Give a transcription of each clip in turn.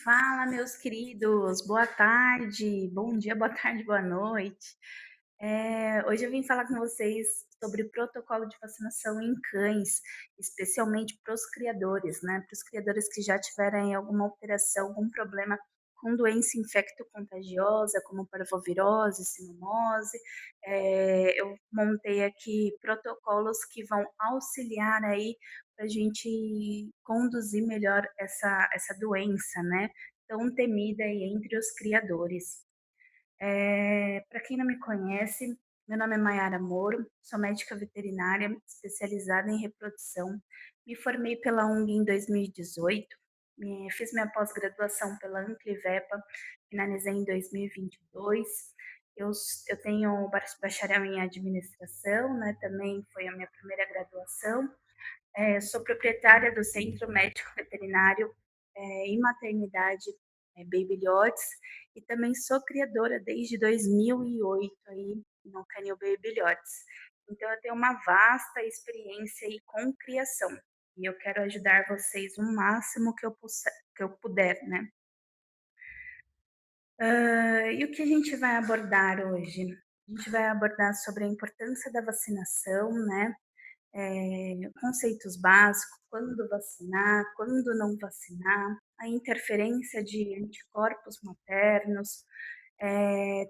Fala, meus queridos, boa tarde, bom dia, boa tarde, boa noite. Hoje eu vim falar com vocês sobre protocolo de vacinação em cães, especialmente para os criadores, né? Para os criadores que já tiverem alguma alteração, algum problema com doença infecto-contagiosa, como parvovirose, sinomose. Eu montei aqui protocolos que vão auxiliar aí para a gente conduzir melhor essa doença, né? Tão temida aí entre os criadores. Para quem não me conhece, meu nome é Maiara Moro, sou médica veterinária especializada em reprodução. Me formei pela UNG em 2018, fiz minha pós-graduação pela Anclivepa, finalizei em 2022. Eu tenho bacharel em administração, né, também foi a minha primeira graduação. Sou proprietária do Centro Médico Veterinário e Maternidade Baby Lhotes e também sou criadora desde 2008 aí no Canil Baby Lhotes. Então eu tenho uma vasta experiência aí com criação e eu quero ajudar vocês o máximo que eu puder, né? E o que a gente vai abordar hoje? A gente vai abordar sobre a importância da vacinação, né? Conceitos básicos, quando vacinar, quando não vacinar, a interferência de anticorpos maternos,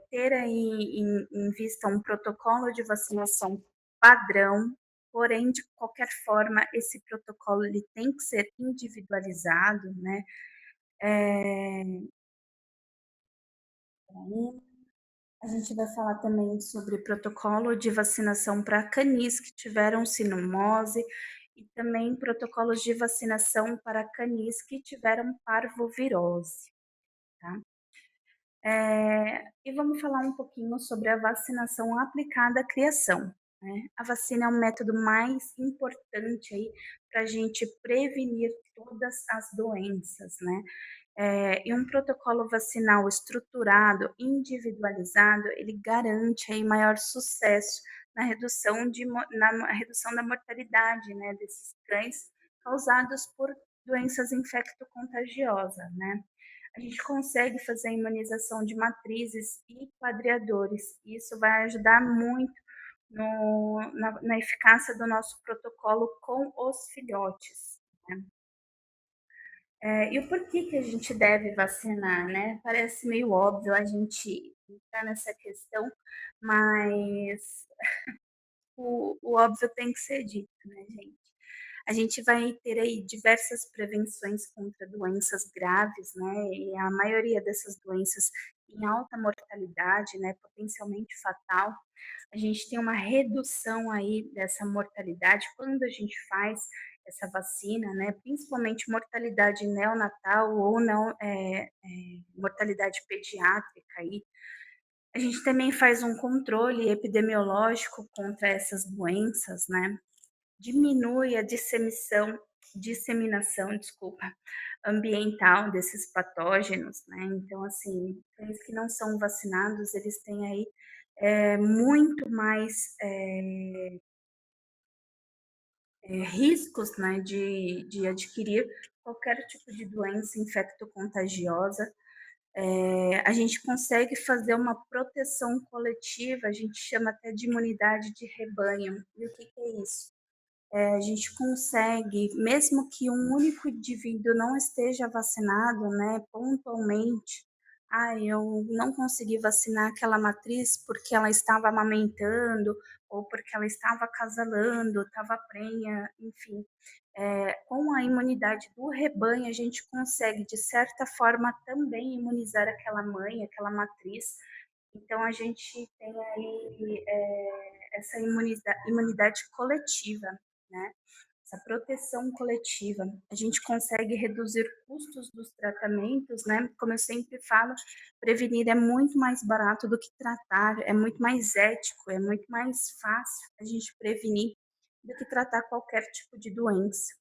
ter aí em vista um protocolo de vacinação padrão, porém, de qualquer forma, esse protocolo ele tem que ser individualizado, né? A gente vai falar também sobre protocolo de vacinação para canis que tiveram sinomose e também protocolos de vacinação para canis que tiveram parvovirose, tá? E vamos falar um pouquinho sobre a vacinação aplicada à criação, né? A vacina é o método mais importante aí para a gente prevenir todas as doenças, né? E um protocolo vacinal estruturado, individualizado, ele garante aí maior sucesso na redução na redução da mortalidade, né, desses cães causados por doenças infecto-contagiosas, né. A gente consegue fazer a imunização de matrizes e quadriadores, e isso vai ajudar muito na eficácia do nosso protocolo com os filhotes, né. E o porquê que a gente deve vacinar, né? Parece meio óbvio a gente entrar nessa questão, mas o óbvio tem que ser dito, né, gente? A gente vai ter aí diversas prevenções contra doenças graves, né? E a maioria dessas doenças em alta mortalidade, né? Potencialmente fatal. A gente tem uma redução aí dessa mortalidade quando a gente faz essa vacina, né? Principalmente mortalidade neonatal ou não, mortalidade pediátrica aí. A gente também faz um controle epidemiológico contra essas doenças, né? Diminui a disseminação, desculpa, ambiental desses patógenos, né? Então, assim, cães que não são vacinados, eles têm aí muito mais riscos, né, de adquirir qualquer tipo de doença infecto-contagiosa. A gente consegue fazer uma proteção coletiva, a gente chama até de imunidade de rebanho. E o que é isso? A gente consegue, mesmo que um único indivíduo não esteja vacinado, né, pontualmente, eu não consegui vacinar aquela matriz porque ela estava amamentando ou porque ela estava acasalando, estava prenha, enfim. Com a imunidade do rebanho, a gente consegue, de certa forma, também imunizar aquela mãe, aquela matriz. Então, a gente tem aí essa imunidade coletiva, né? Essa proteção coletiva. A gente consegue reduzir custos dos tratamentos, né? Como eu sempre falo, prevenir é muito mais barato do que tratar, é muito mais ético, é muito mais fácil a gente prevenir do que tratar qualquer tipo de doença,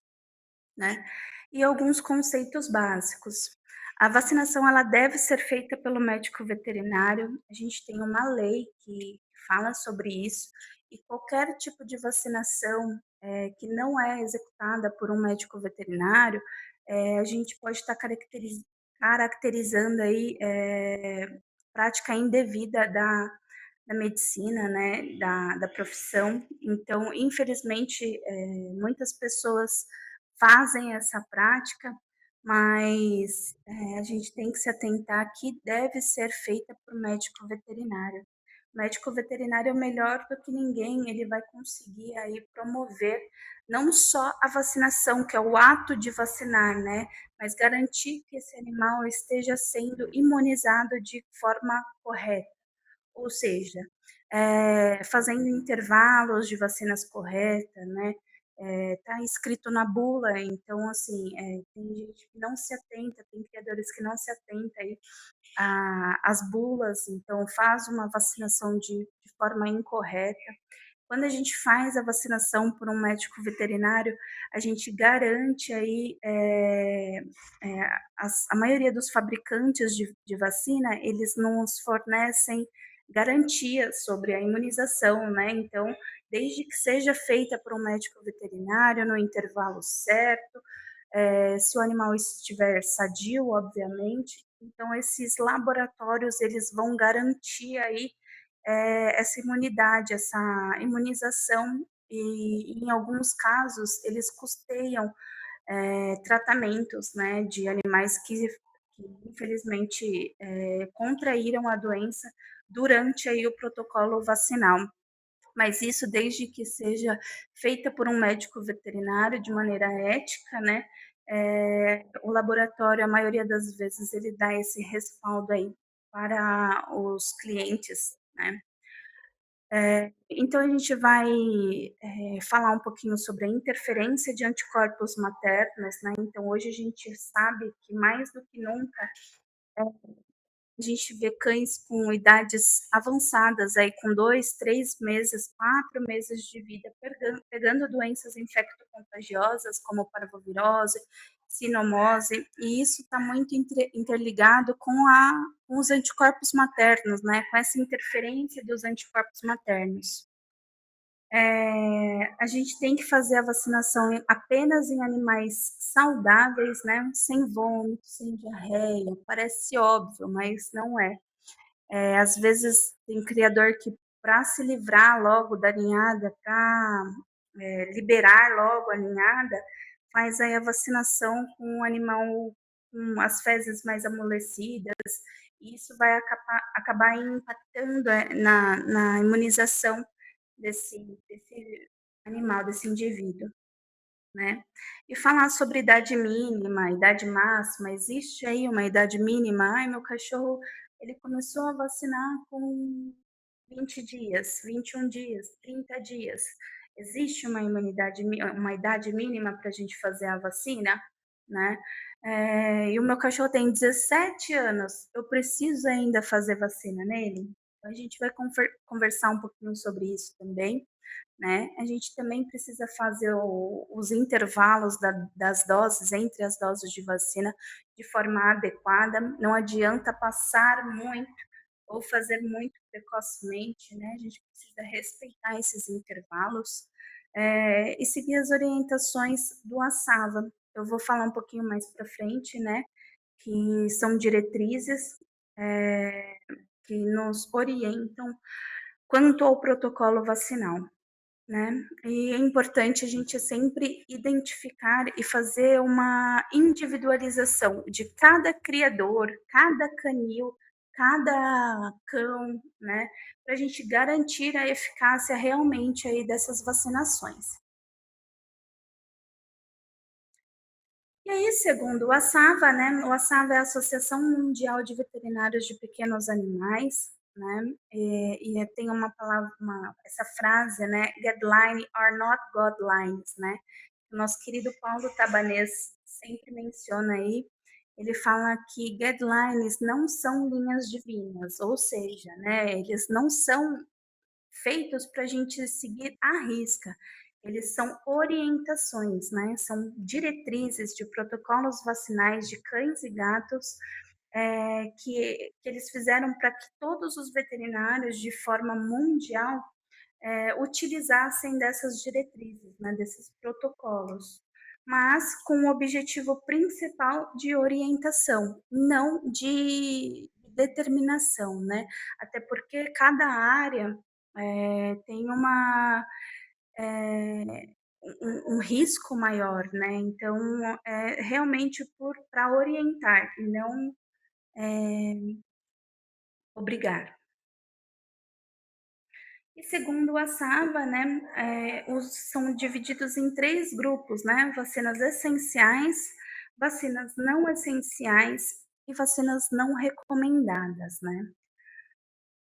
né? E alguns conceitos básicos. A vacinação ela deve ser feita pelo médico veterinário. A gente tem uma lei que fala sobre isso e qualquer tipo de vacinação que não é executada por um médico veterinário, a gente pode estar caracterizando aí, prática indevida da medicina, né, da profissão. Então, infelizmente, muitas pessoas fazem essa prática, mas, a gente tem que se atentar que deve ser feita por médico veterinário. O médico veterinário é melhor do que ninguém, ele vai conseguir aí promover não só a vacinação, que é o ato de vacinar, né, mas garantir que esse animal esteja sendo imunizado de forma correta. Ou seja, fazendo intervalos de vacinas correta, né, tá escrito na bula, então assim, tem gente que não se atenta, tem criadores que não se atenta aí a às bulas, então faz uma vacinação de forma incorreta. Quando a gente faz a vacinação por um médico veterinário, a gente garante aí, a maioria dos fabricantes de vacina, eles nos fornecem garantias sobre a imunização, né, então, desde que seja feita por um médico veterinário no intervalo certo, se o animal estiver sadio, obviamente, então esses laboratórios eles vão garantir aí, essa imunidade, essa imunização e em alguns casos eles custeiam, tratamentos, né, de animais que infelizmente, contraíram a doença durante aí o protocolo vacinal. Mas isso desde que seja feita por um médico veterinário de maneira ética, né, o laboratório, a maioria das vezes, ele dá esse respaldo aí para os clientes, né. Então a gente vai, falar um pouquinho sobre a interferência de anticorpos maternos, né, então hoje a gente sabe que mais do que nunca a gente vê cães com idades avançadas, aí com 2, 3 meses, 4 meses de vida, pegando doenças infecto-contagiosas, como parvovirose, sinomose, e isso está muito interligado com os anticorpos maternos, né, com essa interferência dos anticorpos maternos. A gente tem que fazer a vacinação apenas em animais saudáveis, né, sem vômito, sem diarreia, parece óbvio, mas não é. Às vezes tem criador que para se livrar logo da ninhada, para, liberar logo a ninhada, faz aí a vacinação com o animal com as fezes mais amolecidas, e isso vai acabar impactando, na imunização desse animal, desse indivíduo, né. E falar sobre idade mínima, idade máxima, existe aí uma idade mínima? "Ai, meu cachorro, ele começou a vacinar com 20 dias, 21 dias, 30 dias". Existe uma idade mínima para a gente fazer a vacina, né. E o meu cachorro tem 17 anos, eu preciso ainda fazer vacina nele? Então a gente vai conversar um pouquinho sobre isso também, né. A gente também precisa fazer os intervalos das doses, entre as doses de vacina, de forma adequada, não adianta passar muito ou fazer muito precocemente, né, a gente precisa respeitar esses intervalos, e seguir as orientações do ASAVA. Eu vou falar um pouquinho mais para frente, né, que são diretrizes, eh, que nos orientam quanto ao protocolo vacinal, né. E é importante a gente sempre identificar e fazer uma individualização de cada criador, cada canil, cada cão, né, para a gente garantir a eficácia realmente aí dessas vacinações. E aí, segundo o ASAVA, né, o ASAVA é a Associação Mundial de Veterinários de Pequenos Animais, né, tem uma palavra, essa frase, né, "Guidelines are not guidelines", né. O nosso querido Paulo Tabanês sempre menciona aí, ele fala que guidelines não são linhas divinas, ou seja, né, eles não são feitos para a gente seguir à risca. Eles são orientações, né? São diretrizes de protocolos vacinais de cães e gatos, que eles fizeram para que todos os veterinários, de forma mundial, utilizassem dessas diretrizes, né, desses protocolos. mas com o objetivo principal de orientação, não de determinação, né. Até porque cada área, tem uma, um risco maior, né, então, é realmente para orientar e não, obrigar. E segundo a SAVA, né, os são divididos em 3 grupos, né, vacinas essenciais, vacinas não essenciais e vacinas não recomendadas, né.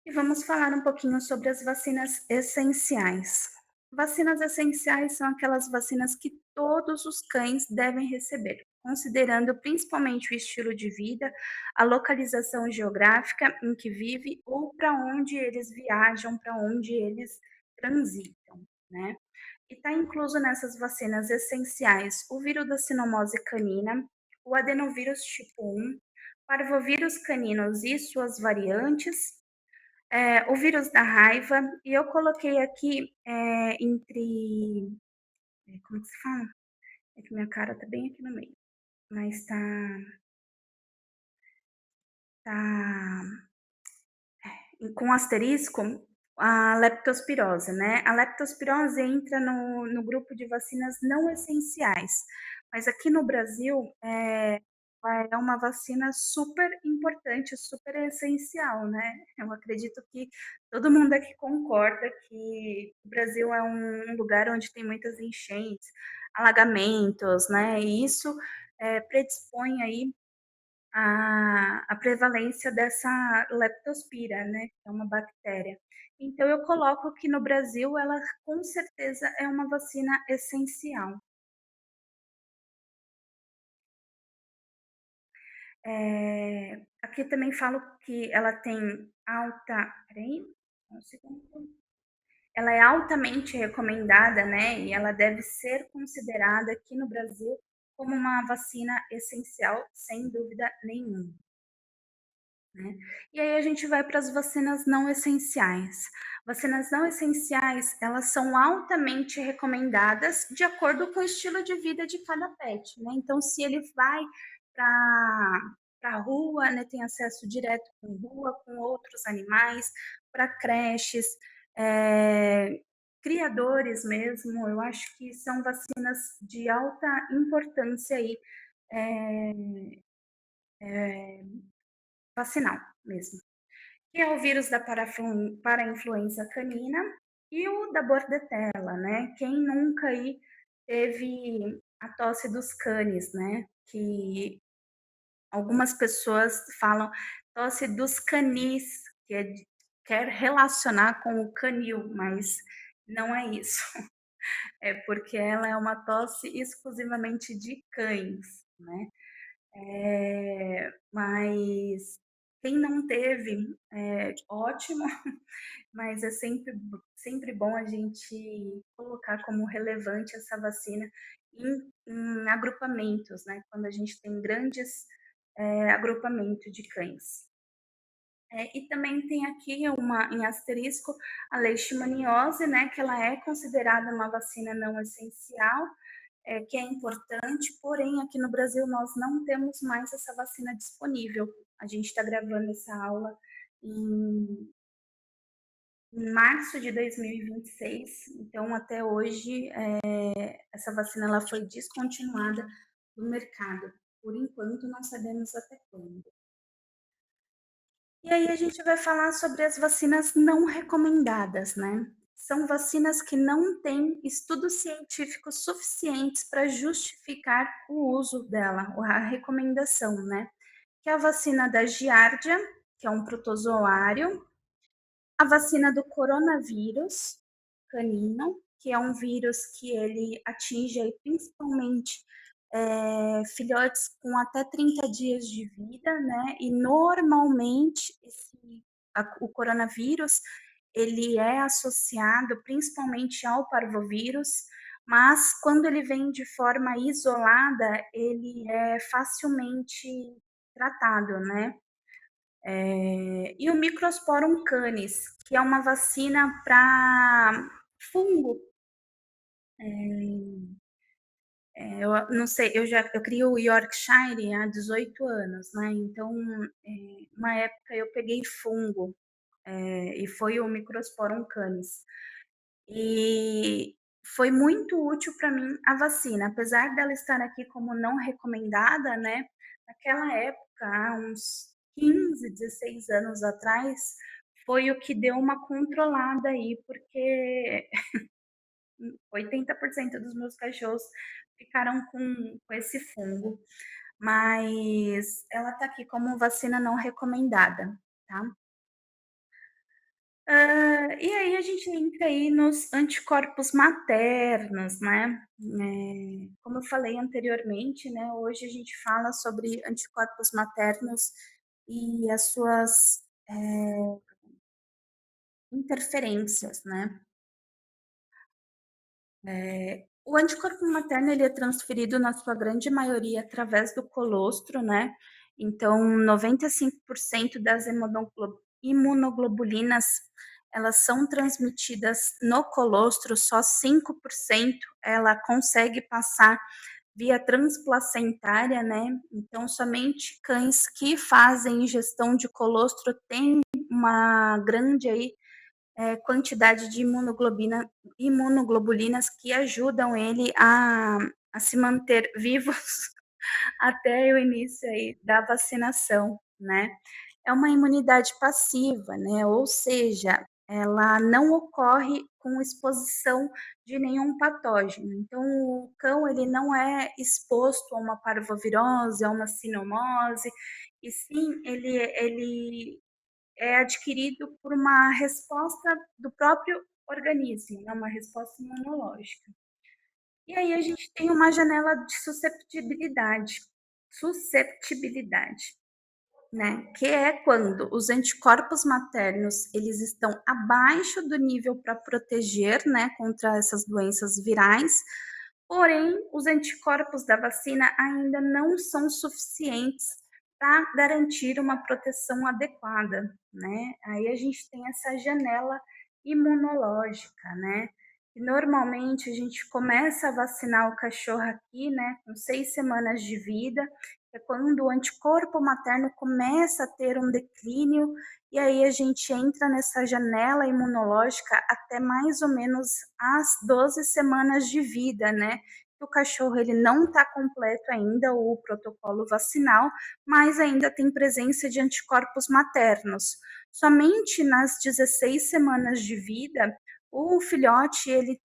E vamos falar um pouquinho sobre as vacinas essenciais. Vacinas essenciais são aquelas vacinas que todos os cães devem receber, considerando principalmente o estilo de vida, a localização geográfica em que vive ou para onde eles viajam, para onde eles transitam, né. E está incluso nessas vacinas essenciais o vírus da sinomose canina, o adenovírus tipo 1, parvovírus caninos e suas variantes, o vírus da raiva, e eu coloquei aqui, como que se fala? É que minha cara tá bem aqui no meio, mas tá com asterisco, a leptospirose, né. A leptospirose entra no grupo de vacinas não essenciais, mas aqui no Brasil, ela é uma vacina super importante, super essencial, né. Eu acredito que todo mundo aqui concorda que o Brasil é um lugar onde tem muitas enchentes, alagamentos, né, e isso, predispõe aí a prevalência dessa leptospira, né, que é uma bactéria. Então eu coloco que no Brasil ela com certeza é uma vacina essencial. Aqui também falo que ela tem alta, espera aí, um segundo. Ela é altamente recomendada, né, e ela deve ser considerada aqui no Brasil como uma vacina essencial, sem dúvida nenhuma. Né. E aí a gente vai para as vacinas não essenciais. Vacinas não essenciais, elas são altamente recomendadas de acordo com o estilo de vida de cada pet, né. Então se ele vai para a rua, né, tem acesso direto com rua, com outros animais, para creches, eh, criadores mesmo, eu acho que são vacinas de alta importância aí, eh, vacinal mesmo. Que é o vírus da parainfluenza canina e o da bordetela, né. Quem nunca aí teve a tosse dos canes, né, que algumas pessoas falam tosse dos canis, que quer relacionar com o canil, mas não é isso. É porque ela é uma tosse exclusivamente de cães, né. Mas quem não teve, ótimo, mas é sempre bom a gente colocar como relevante essa vacina em agrupamentos, né, quando a gente tem grandes, agrupamento de cães. E também tem aqui uma em asterisco a leishmaniose, né, que ela é considerada uma vacina não essencial, que é importante, porém aqui no Brasil nós não temos mais essa vacina disponível. A gente está gravando essa aula em março de 2026, então até hoje, essa vacina ela foi descontinuada do mercado. Por enquanto não sabemos até quando. E aí a gente vai falar sobre as vacinas não recomendadas, né. São vacinas que não têm estudos científicos suficientes para justificar o uso dela, ou a recomendação, né. Que é a vacina da giardia, que é um protozoário, a vacina do coronavírus canino, que é um vírus que ele atinge aí principalmente, filhotes com até 30 dias de vida, né, e normalmente o coronavírus, ele é associado principalmente ao parvovírus, mas quando ele vem de forma isolada, ele é facilmente tratado, né. E o Microsporum canis, que é uma vacina para fungo, Eu não sei, eu crio o Yorkshire há 18 anos, né, então, uma época eu peguei fungo, e foi o Microsporum canis. E foi muito útil para mim a vacina, apesar dela estar aqui como não recomendada, né, naquela época, há uns 15, 16 anos atrás, foi o que deu uma controlada aí, porque 80% dos meus cachorros ficaram com esse fungo, mas ela está aqui como vacina não recomendada, tá. E aí a gente entra aí nos anticorpos maternos, né, como eu falei anteriormente, né, hoje a gente fala sobre anticorpos maternos e as suas, interferências, né. O anticorpo materno ele é transferido na sua grande maioria através do colostro, né, então 95% das imunoglobulinas, elas são transmitidas no colostro, só 5% ela consegue passar via transplacentária, né, então somente cães que fazem ingestão de colostro têm uma grande aí quantidade de imunoglobulinas que ajudam ele a se manter vivos até o início aí da vacinação, né. É uma imunidade passiva, né, ou seja, ela não ocorre com exposição de nenhum patógeno. Então o cão ele não é exposto a uma parvovirose, a uma sinomose, e sim ele é adquirido por uma resposta do próprio organismo, né, uma resposta imunológica. E aí a gente tem uma janela de susceptibilidade, né, que é quando os anticorpos maternos, eles estão abaixo do nível para proteger, né, contra essas doenças virais, porém os anticorpos da vacina ainda não são suficientes para garantir uma proteção adequada, né. Aí a gente tem essa janela imunológica, né, e normalmente a gente começa a vacinar o cachorro aqui, né, com 6 semanas de vida, é quando o anticorpo materno começa a ter um declínio, e aí a gente entra nessa janela imunológica até mais ou menos as 12 semanas de vida, né. O cachorro ele não está completo ainda o protocolo vacinal, mas ainda tem presença de anticorpos maternos. Somente nas 16 semanas de vida, o filhote ele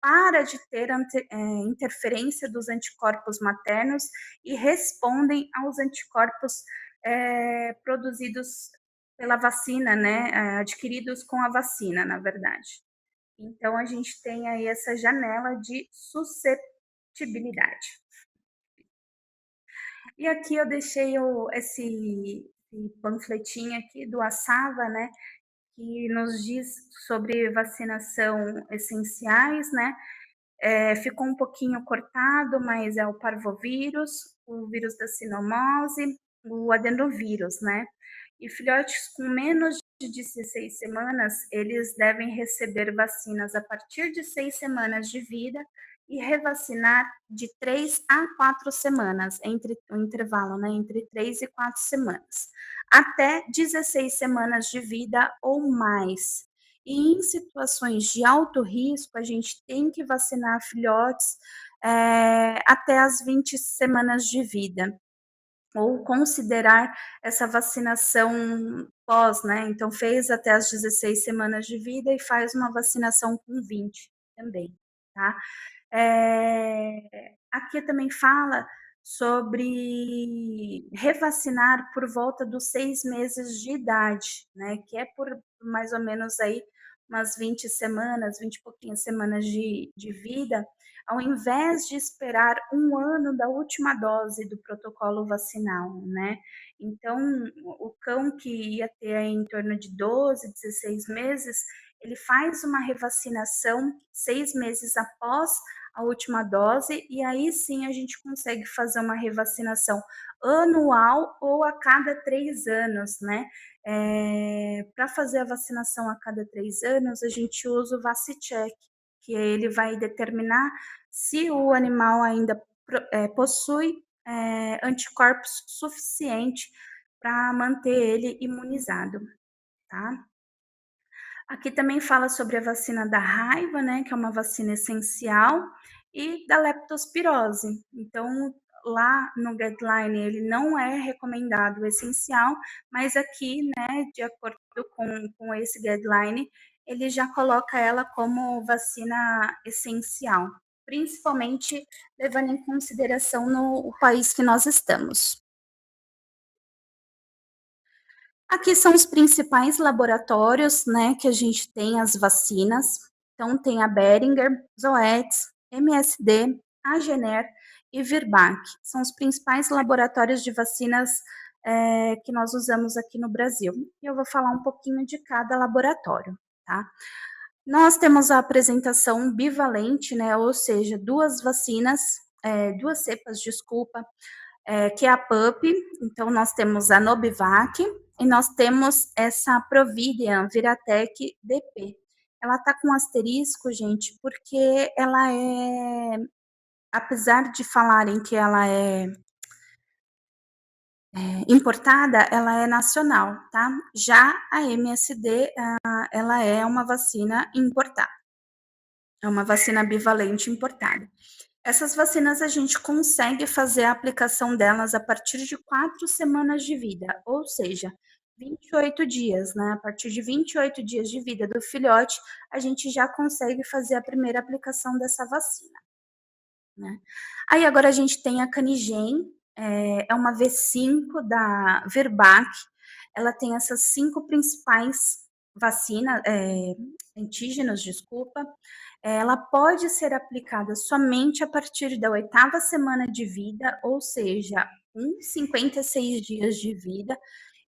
para de ter interferência dos anticorpos maternos e respondem aos anticorpos, produzidos pela vacina, né, adquiridos com a vacina, na verdade. Então a gente tem aí essa janela de susceptibilidade. E aqui eu deixei esse panfletinho aqui do Assava, né, que nos diz sobre vacinação essenciais, né. Ficou um pouquinho cortado, mas é o parvovírus, o vírus da sinomose, o adenovírus, né. E filhotes com menos de 16 semanas, eles devem receber vacinas a partir de 6 semanas de vida e revacinar de 3 a 4 semanas, entre o intervalo, né, entre 3 e 4 semanas, até 16 semanas de vida ou mais. E em situações de alto risco, a gente tem que vacinar filhotes, até as 20 semanas de vida, ou considerar essa vacinação pós, né, então fez até as 16 semanas de vida e faz uma vacinação com 20 também, tá. Aqui também fala sobre revacinar por volta dos 6 meses de idade, né, que é por mais ou menos aí umas 20 semanas, 20 e pouquinhas semanas de vida, ao invés de esperar um ano da última dose do protocolo vacinal, né. Então, o cão que ia ter aí em torno de 12, 16 meses, ele faz uma revacinação 6 meses após a última dose, e aí sim a gente consegue fazer uma revacinação anual ou a cada 3 anos, né. Pra fazer a vacinação a cada 3 anos, a gente usa o VaciCheck, que ele vai determinar se o animal ainda possui, anticorpos suficiente para manter ele imunizado, tá. Aqui também fala sobre a vacina da raiva, né, que é uma vacina essencial, e da leptospirose. Então, lá no guideline ele não é recomendado o essencial, mas aqui, né, de acordo com esse guideline, ele já coloca ela como vacina essencial, principalmente levando em consideração no país que nós estamos. Aqui são os principais laboratórios, né, que a gente tem as vacinas. Então tem a Behringer, Zoetis, MSD, Agener e Virbac. São os principais laboratórios de vacinas, que nós usamos aqui no Brasil. E eu vou falar um pouquinho de cada laboratório, tá. Nós temos a apresentação bivalente, né, ou seja, 2 vacinas, 2 cepas, desculpa, que é a PUP, então nós temos a Nobivac e nós temos essa Providian Viratec DP. Ela está com asterisco, gente, porque ela é, apesar de falarem que ela é importada, ela é nacional, tá? Já a MSD, ela é uma vacina importada, é uma vacina bivalente importada. Essas vacinas a gente consegue fazer a aplicação delas a partir de 4 semanas de vida, ou seja, 28 dias, né? A partir de 28 dias de vida do filhote, a gente já consegue fazer a primeira aplicação dessa vacina, né? Aí agora a gente tem a Canigem, é uma V5 da Virbac, ela tem essas 5 principais vacinas, antígenos, desculpa, ela pode ser aplicada somente a partir da 8ª semana de vida, ou seja, com 56 dias de vida.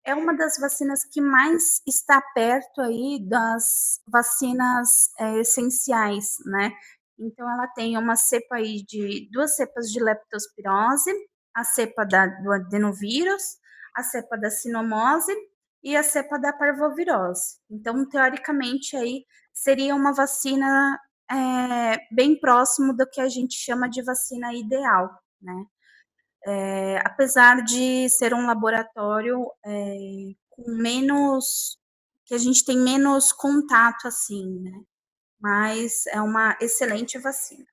É uma das vacinas que mais está perto aí das vacinas, essenciais, né. Então ela tem uma cepa aí de 2 cepas de leptospirose, a cepa do adenovírus, a cepa da sinomose e a cepa da parvovirose. Então, teoricamente, aí seria uma vacina, bem próximo do que a gente chama de vacina ideal, né. Apesar de ser um laboratório, com menos, que a gente tem menos contato, assim, né, mas é uma excelente vacina.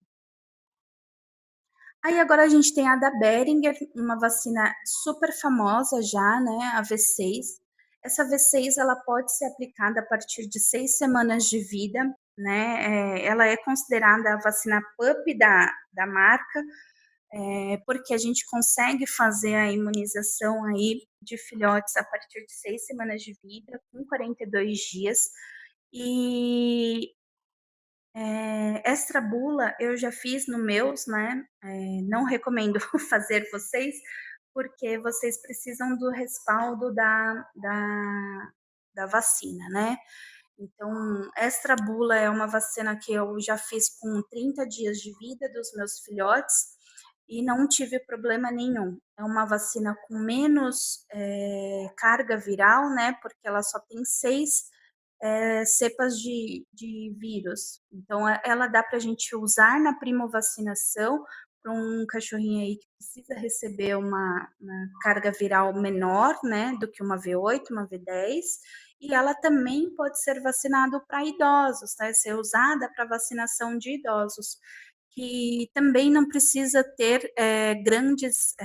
Aí agora a gente tem a da Behringer, uma vacina super famosa já, né, a V6. Essa V6 ela pode ser aplicada a partir de 6 semanas de vida, né, ela é considerada a vacina PUP da marca, porque a gente consegue fazer a imunização aí de filhotes a partir de 6 semanas de vida, com 42 dias. E extra bula eu já fiz no meus, né, não recomendo fazer vocês, porque vocês precisam do respaldo da vacina, né. Então, extra bula é uma vacina que eu já fiz com 30 dias de vida dos meus filhotes e não tive problema nenhum. É uma vacina com menos, carga viral, né, porque ela só tem 6 cepas de vírus. Então, ela dá para a gente usar na primovacinação para um cachorrinho aí que precisa receber uma carga viral menor, né, do que uma V8, uma V10, e ela também pode ser vacinado para idosos, tá? Ser usada para vacinação de idosos, que também não precisa ter grandes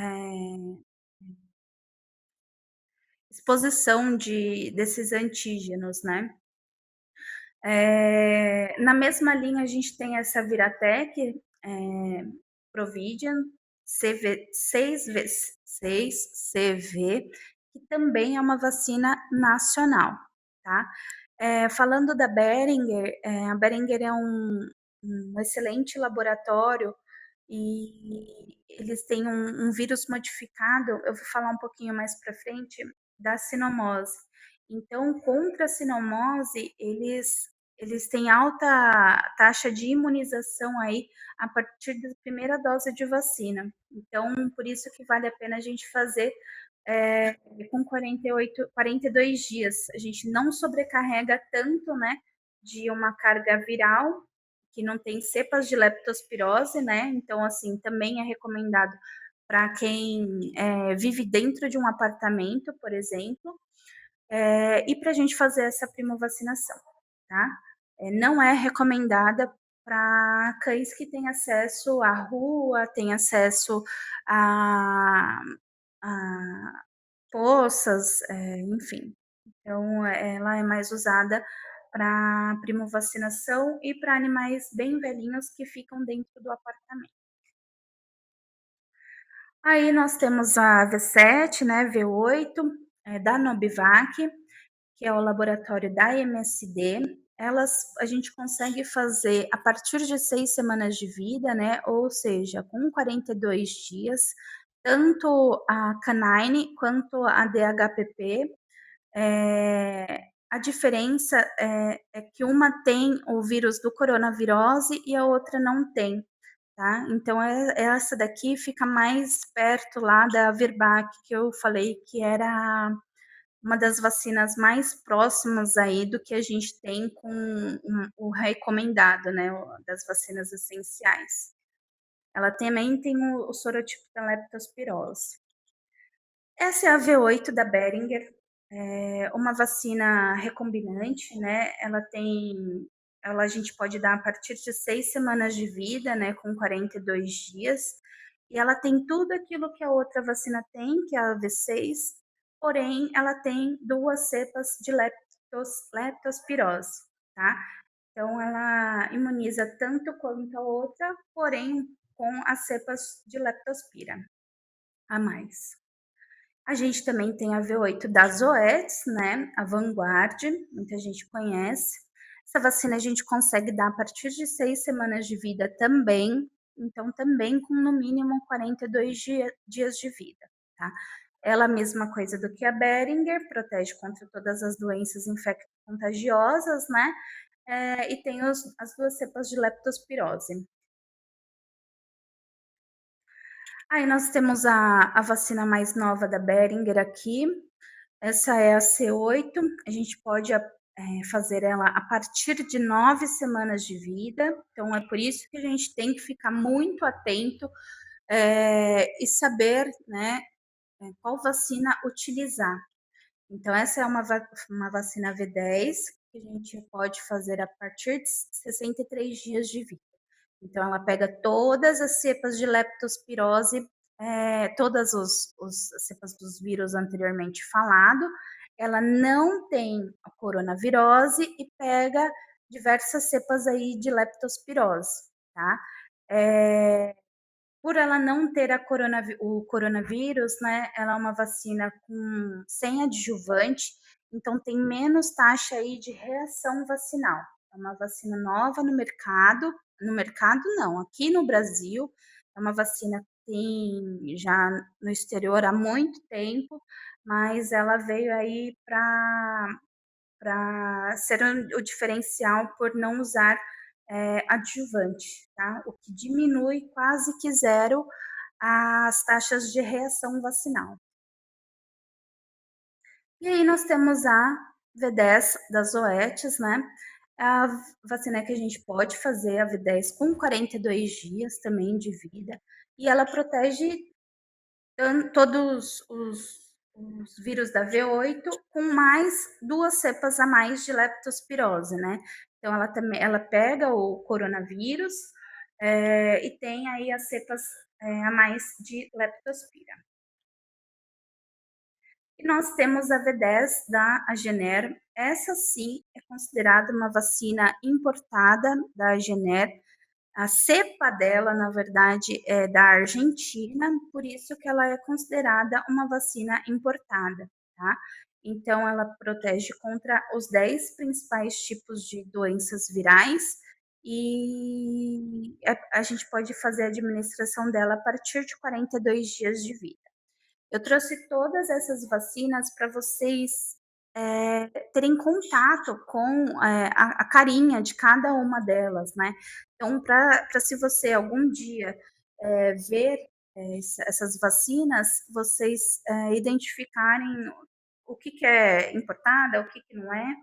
exposição desses antígenos, né? Na mesma linha, a gente tem essa Viratec, Providian, CV, 6CV, que também é uma vacina nacional, tá? Falando da Behringer, a Behringer é um excelente laboratório e eles têm um vírus modificado, eu vou falar um pouquinho mais para frente, da sinomose. Então, contra a sinomose, eles têm alta taxa de imunização aí a partir da primeira dose de vacina. Então, por isso que vale a pena a gente fazer com 42 dias. A gente não sobrecarrega tanto, né, de uma carga viral que não tem cepas de leptospirose, né, então, assim, também é recomendado para quem, vive dentro de um apartamento, por exemplo, e para a gente fazer essa primovacinação, tá. Não é recomendada para cães que têm acesso à rua, têm acesso a a poças, enfim. Então, ela é mais usada para primovacinação e para animais bem velhinhos que ficam dentro do apartamento. Aí nós temos a V7, né, V8, da Nobivac, que é o laboratório da MSD. Elas a gente consegue fazer a partir de 6 semanas de vida, né, ou seja, com 42 dias, tanto a Canine quanto a DHPP. A diferença é que uma tem o vírus do coronavirose e a outra não tem, tá. Então essa daqui fica mais perto lá da Virbac, que eu falei que era uma das vacinas mais próximas aí do que a gente tem com o recomendado, né, das vacinas essenciais. Ela também tem o sorotipo da leptospirose. Essa é a V8 da Boehringer, é uma vacina recombinante, né, ela a gente pode dar a partir de 6 semanas de vida, né, com 42 dias, e ela tem tudo aquilo que a outra vacina tem, que é a V6, porém ela tem 2 cepas de leptospirose, tá. Então ela imuniza tanto quanto a outra, porém com as cepas de leptospira a mais. A gente também tem a V8 da Zoetis, né, a Vanguard, muita gente conhece. Essa vacina a gente consegue dar a partir de 6 semanas de vida também, então também com no mínimo 42 dias de vida, tá. Ela a mesma coisa do que a Boehringer, protege contra todas as doenças infecto-contagiosas, né, e tem as 2 cepas de leptospirose. Aí nós temos a vacina mais nova da Boehringer aqui, essa é a C8, a gente pode fazer ela a partir de 9 semanas de vida, então é por isso que a gente tem que ficar muito atento, e saber, né, qual vacina utilizar. Então essa é uma vacina V10, que a gente pode fazer a partir de 63 dias de vida. Então ela pega todas as cepas de leptospirose, todas as cepas dos vírus anteriormente falado, ela não tem a coronavirose e pega diversas cepas aí de leptospirose, tá. Eh por ela não ter o coronavírus, né, ela é uma vacina sem adjuvante, então tem menos taxa aí de reação vacinal. É uma vacina nova no mercado não, aqui no Brasil, é uma vacina que tem já no exterior há muito tempo, mas ela veio aí para ser o diferencial por não usar, adjuvante, tá, o que diminui quase que zero as taxas de reação vacinal. E aí nós temos a V10 da Zoetis, né, é a vacina que a gente pode fazer, a V10 com 42 dias também de vida, e ela protege todos os vírus da V8 com mais 2 cepas a mais de leptospirose, né. Então ela pega o coronavírus, e tem aí as cepas, a mais de leptospira. E nós temos a V10 da Agener, essa sim é considerada uma vacina importada da Agener, a cepa dela, na verdade, é da Argentina, por isso que ela é considerada uma vacina importada, tá. Então ela protege contra os 10 principais tipos de doenças virais, e a gente pode fazer a administração dela a partir de 42 dias de vida. Eu trouxe todas essas vacinas para vocês, terem contato com, a carinha de cada uma delas, né. Então para se você algum dia, ver, essas vacinas, vocês, identificarem o que que é importada, o que que não é,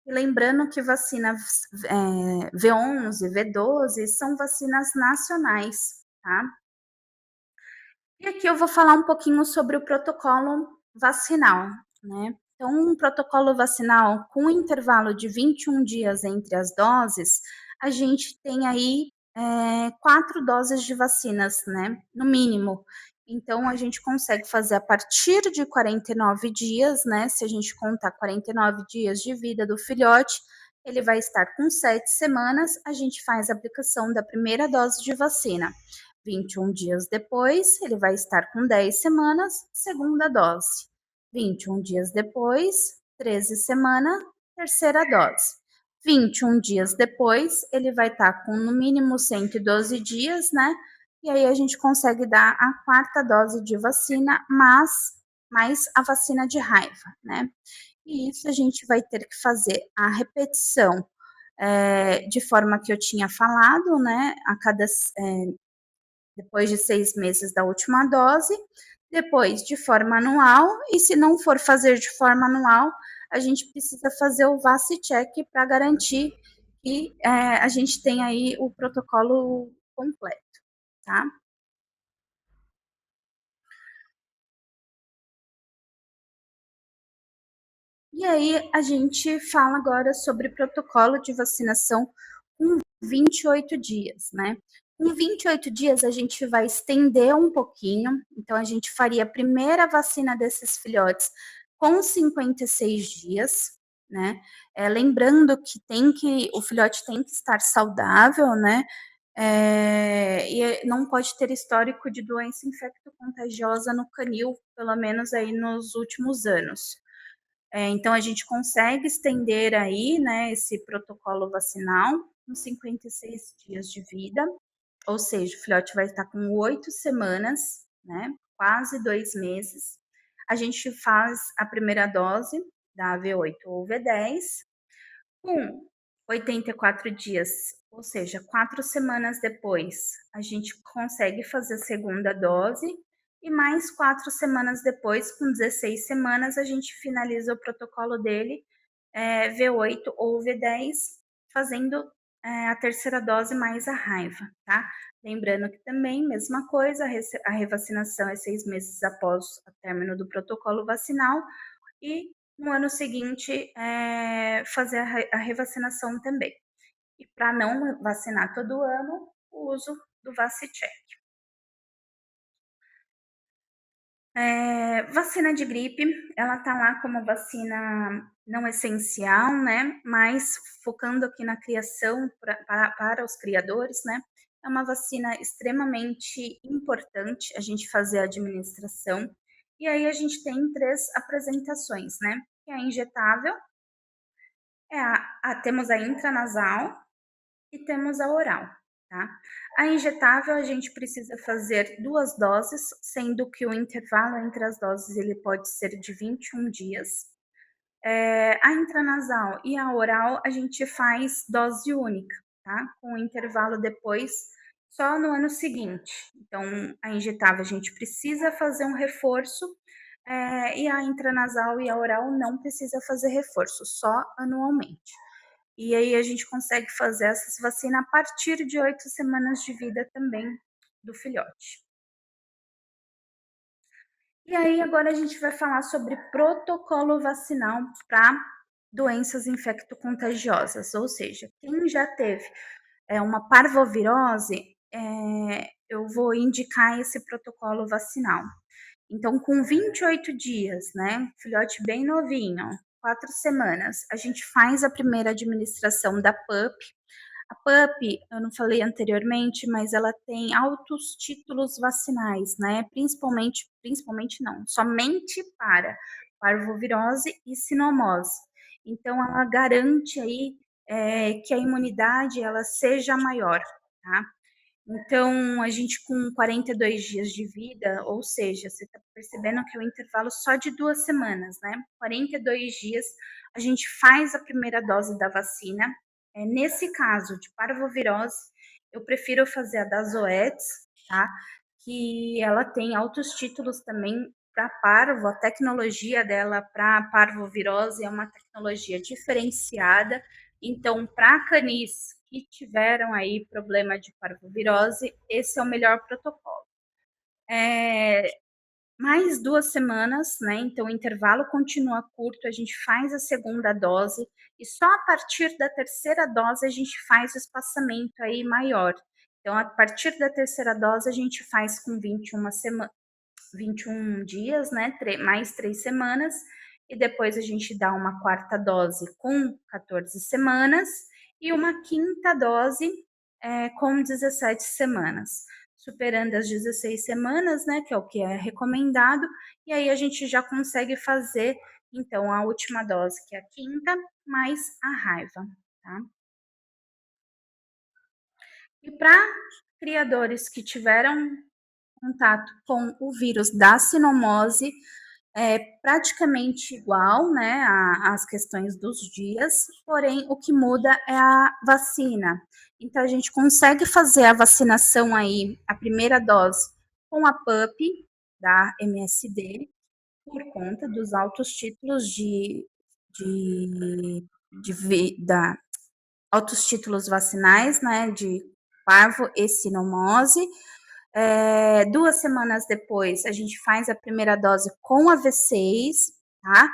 E lembrando que V11, V12 são vacinas nacionais, tá. E aqui eu vou falar um pouquinho sobre o protocolo vacinal, né. Então um protocolo vacinal com intervalo de 21 dias entre as doses, a gente tem aí, 4 doses de vacinas, né, no mínimo. Então a gente consegue fazer a partir de 49 dias, né, se a gente contar 49 dias de vida do filhote, ele vai estar com 7 semanas, a gente faz a aplicação da primeira dose de vacina. 21 dias depois, ele vai estar com 10 semanas, segunda dose. 21 dias depois, 13 semanas, terceira dose. 21 dias depois, ele vai estar com no mínimo 112 dias, né? E aí a gente consegue dar a quarta dose de vacina, mas mais a vacina de raiva, né? E isso a gente vai ter que fazer a repetição de forma que eu tinha falado, né? A cada depois de 6 meses da última dose, depois de forma anual, e se não for fazer de forma anual, a gente precisa fazer o VaciCheck para garantir que a gente tem aí o protocolo completo, tá? E aí a gente fala agora sobre protocolo de vacinação com 28 dias, né? Com 28 dias a gente vai estender um pouquinho, então a gente faria a primeira vacina desses filhotes com 56 dias, né? Lembrando que o filhote tem que estar saudável, né? E não pode ter histórico de doença infecto-contagiosa no canil, pelo menos aí nos últimos anos. Então a gente consegue estender aí, né, esse protocolo vacinal com 56 dias de vida, ou seja, o filhote vai estar com 8 semanas, né, quase 2 meses. A gente faz a primeira dose da V8 ou V10 com 84 dias, ou seja, 4 semanas depois, a gente consegue fazer a segunda dose e mais 4 semanas depois, com 16 semanas, a gente finaliza o protocolo dele, V8 ou V10, fazendo, a terceira dose mais a raiva, tá. Lembrando que também, mesma coisa, a revacinação é 6 meses após o término do protocolo vacinal e no ano seguinte, fazer a revacinação também. E para não vacinar todo ano, o uso do VaciCheck. Vacina de gripe, ela tá lá como vacina não essencial, né, mas focando aqui na criação para os criadores, né, é uma vacina extremamente importante a gente fazer a administração. E aí a gente tem 3 apresentações, né, que é a injetável, temos a intranasal e temos a oral, tá? A injetável a gente precisa fazer 2 doses, sendo que o intervalo entre as doses ele pode ser de 21 dias. A intranasal e a oral a gente faz dose única, tá? Com intervalo depois só no ano seguinte. Então, a injetável a gente precisa fazer um reforço, e a intranasal e a oral não precisa fazer reforço, só anualmente. E aí a gente consegue fazer essas vacinas a partir de 8 semanas de vida também do filhote. E aí agora a gente vai falar sobre protocolo vacinal para doenças infecto-contagiosas, ou seja, quem já teve, uma parvovirose, eu vou indicar esse protocolo vacinal. Então com 28 dias, né, filhote bem novinho, 4 semanas, a gente faz a primeira administração da PUP. A PUP, eu não falei anteriormente, mas ela tem altos títulos vacinais, né, principalmente não, somente para parvovirose e sinomose. Então ela garante aí, que a imunidade ela seja maior, tá. Então, a gente com 42 dias de vida, ou seja, você está percebendo que é o intervalo só de 2 semanas, né, 42 dias, a gente faz a primeira dose da vacina. Nesse caso de parvovirose, eu prefiro fazer a da Zoetis, tá, que ela tem altos títulos também para parvo, a tecnologia dela para parvovirose é uma tecnologia diferenciada, então para canis que tiveram aí problema de parvovirose, esse é o melhor protocolo. Mais 2 semanas, né, então o intervalo continua curto, a gente faz a segunda dose e só a partir da terceira dose a gente faz o espaçamento aí maior. Então a partir da terceira dose a gente faz com 21 dias, né, mais 3 semanas, e depois a gente dá uma quarta dose com 14 semanas e uma quinta dose com 17 semanas. Superando as 16 semanas, né, que é o que é recomendado, e aí a gente já consegue fazer, então, a última dose, que é a quinta, mais a raiva, tá? E para criadores que tiveram contato com o vírus da sinomose, é praticamente igual, né, as questões dos dias, porém o que muda é a vacina. Então a gente consegue fazer a vacinação aí, a primeira dose, com a PUP da MSD, por conta dos altos títulos de, da altos títulos vacinais, né, de parvo e sinomose. 2 semanas depois, a gente faz a primeira dose com a V6, tá?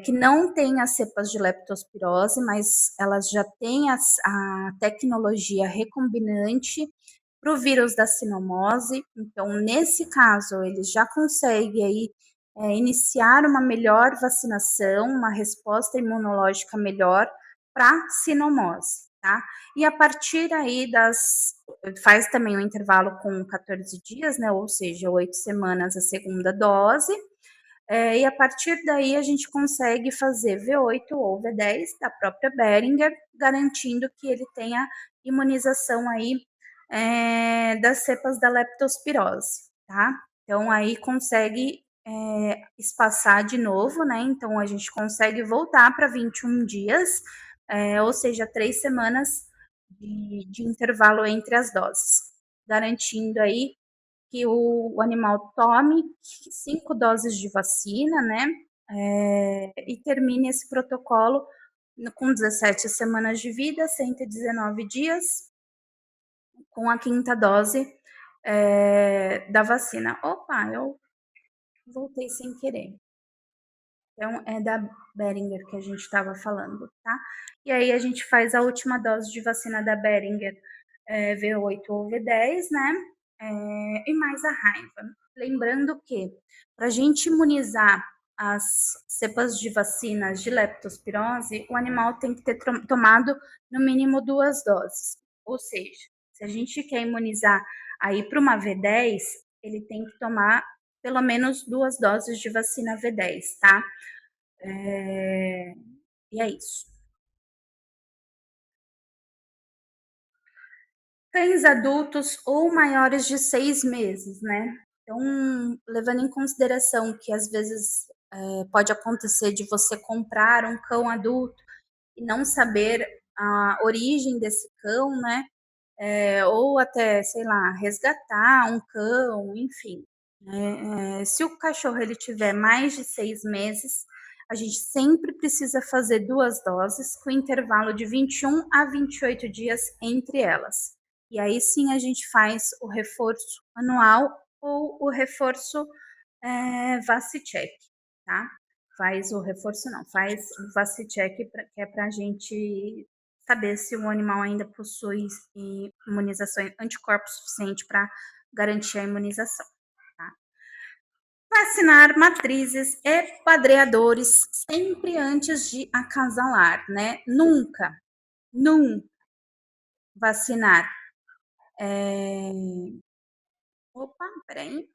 Que não tem as cepas de leptospirose, mas elas já têm a tecnologia recombinante para o vírus da sinomose. Então, nesse caso, eles já conseguem aí, iniciar uma melhor vacinação, uma resposta imunológica melhor para sinomose, tá? E a partir aí faz também um intervalo com 14 dias, né? Ou seja, 8 semanas a segunda dose. E a partir daí a gente consegue fazer V8 ou V10 da própria Beringer, garantindo que ele tenha imunização aí das cepas da leptospirose, tá? Então aí consegue espaçar de novo, né? Então a gente consegue voltar para 21 dias, ou seja, 3 semanas de intervalo entre as doses, garantindo aí que o animal tome 5 doses de vacina, né? E termine esse protocolo com 17 semanas de vida, 119 dias, com a quinta dose da vacina. Opa, eu voltei sem querer. Então, é da Beringer que a gente estava falando, tá? E aí a gente faz a última dose de vacina da Beringer, V8 ou V10, né? E mais a raiva. Lembrando que, para a gente imunizar as cepas de vacinas de leptospirose, o animal tem que ter tomado no mínimo 2 doses. Ou seja, se a gente quer imunizar aí para uma V10, ele tem que tomar pelo menos 2 doses de vacina V10, tá? E é isso. Cães adultos ou maiores de 6 meses, né? Então, levando em consideração que às vezes pode acontecer de você comprar um cão adulto e não saber a origem desse cão, né? Ou até, sei lá, resgatar um cão, enfim. Se o cachorro ele tiver mais de 6 meses, a gente sempre precisa fazer 2 doses, com intervalo de 21 a 28 dias entre elas. E aí sim a gente faz o reforço anual ou o reforço Vacicheck, tá? Faz o reforço não, faz o Vacicheck, que é para a gente saber se o animal ainda possui imunização, anticorpos suficiente para garantir a imunização. Tá? Vacinar matrizes e padreadores sempre antes de acasalar, né? Nunca, nunca vacinar. Opa, peraí.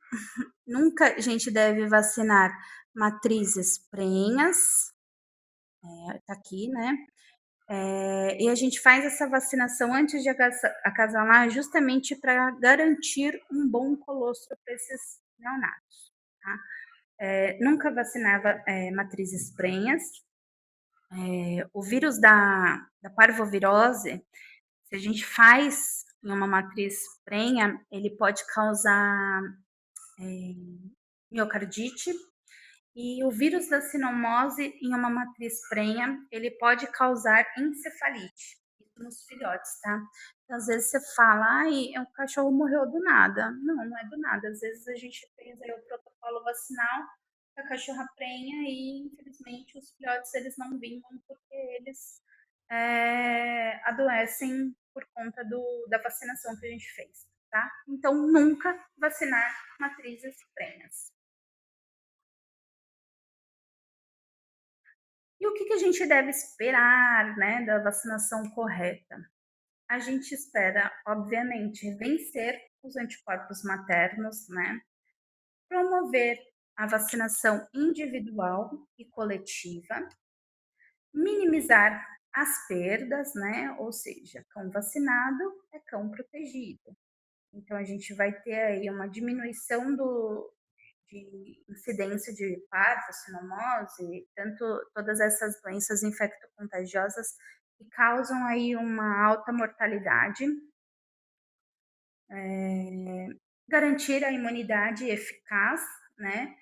Nunca a gente deve vacinar matrizes prenhas, tá aqui, né? E a gente faz essa vacinação antes de acasalar justamente para garantir um bom colostro para esses neonatos, tá? Nunca vacinava matrizes prenhas. O vírus da parvovirose, se a gente faz em uma matriz prenha, ele pode causar miocardite. E o vírus da sinomose em uma matriz prenha, ele pode causar encefalite, isso nos filhotes, tá. Então, às vezes você fala: "Ai, o cachorro morreu do nada". Não, não é do nada, às vezes a gente fez aí o protocolo vacinal com a cachorra prenha e infelizmente os filhotes eles não vingam porque eles, adoecem por conta da vacinação que a gente fez, tá. Então nunca vacinar matrizes prenhas. E o que que a gente deve esperar, né, da vacinação correta? A gente espera, obviamente, vencer os anticorpos maternos, né, promover a vacinação individual e coletiva, minimizar as perdas, né, ou seja, cão vacinado é cão protegido. Então a gente vai ter aí uma diminuição de incidência de parvo, sinomose, tanto todas essas doenças infecto-contagiosas que causam aí uma alta mortalidade, garantir a imunidade eficaz, né,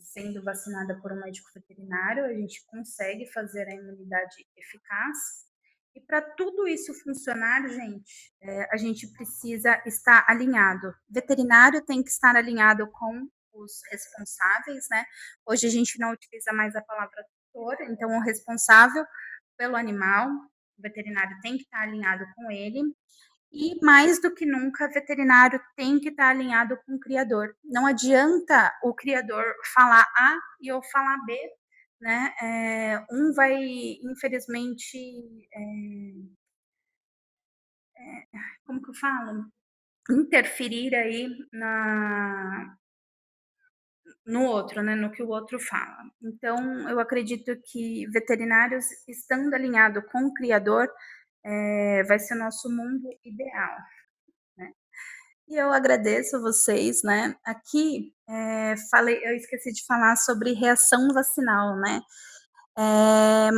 sendo vacinada por um médico veterinário, a gente consegue fazer a imunidade eficaz. E para tudo isso funcionar, gente, a gente precisa estar alinhado. Veterinário tem que estar alinhado com os responsáveis, né? Hoje a gente não utiliza mais a palavra tutor, então o responsável pelo animal, o veterinário tem que estar alinhado com ele. E mais do que nunca, veterinário tem que estar alinhado com o criador. Não adianta o criador falar A e eu falar B, né? Um vai, infelizmente, como que eu falo? Interferir aí no outro, né? No que o outro fala. Então, eu acredito que veterinários estando alinhado com o criador vai ser o nosso mundo ideal, né? E eu agradeço vocês, né. Aqui, eu esqueci de falar sobre reação vacinal, né. Eh,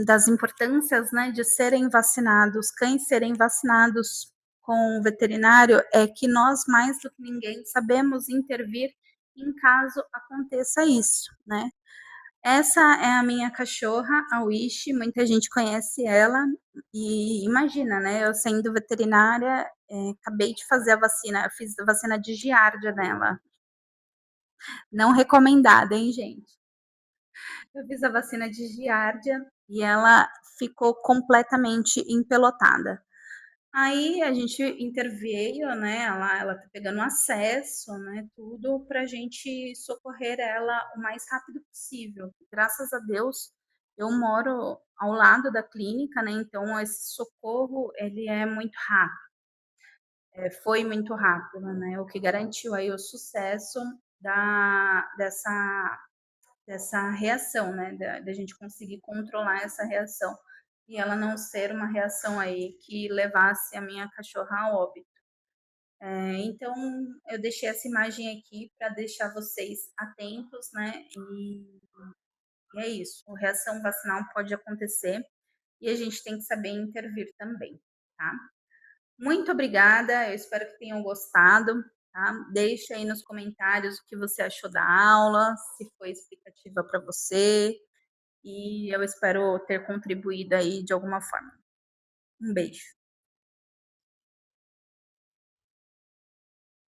das importâncias, né, de serem vacinados, cães serem vacinados com o veterinário, é que nós, mais do que ninguém, sabemos intervir em caso aconteça isso, né. Essa é a minha cachorra, a Wish, muita gente conhece ela, e imagina, né, eu sendo veterinária, acabei de fazer a vacina, eu fiz a vacina de giardia nela, não recomendada, hein, gente. Eu fiz a vacina de giardia e ela ficou completamente empelotada. Aí a gente interveio, né, ela tá pegando acesso, né, tudo pra gente socorrer ela o mais rápido possível. Graças a Deus, eu moro ao lado da clínica, né, então esse socorro ele é muito rápido, foi muito rápido, né, o que garantiu aí o sucesso da dessa reação, né, da gente conseguir controlar essa reação, e ela não ser uma reação aí que levasse a minha cachorra a óbito. Então eu deixei essa imagem aqui para deixar vocês atentos, né, e é isso, a reação vacinal pode acontecer e a gente tem que saber intervir também, tá. Muito obrigada, eu espero que tenham gostado, tá. Deixa aí nos comentários o que você achou da aula, se foi explicativa para você, e eu espero ter contribuído aí de alguma forma. Um beijo.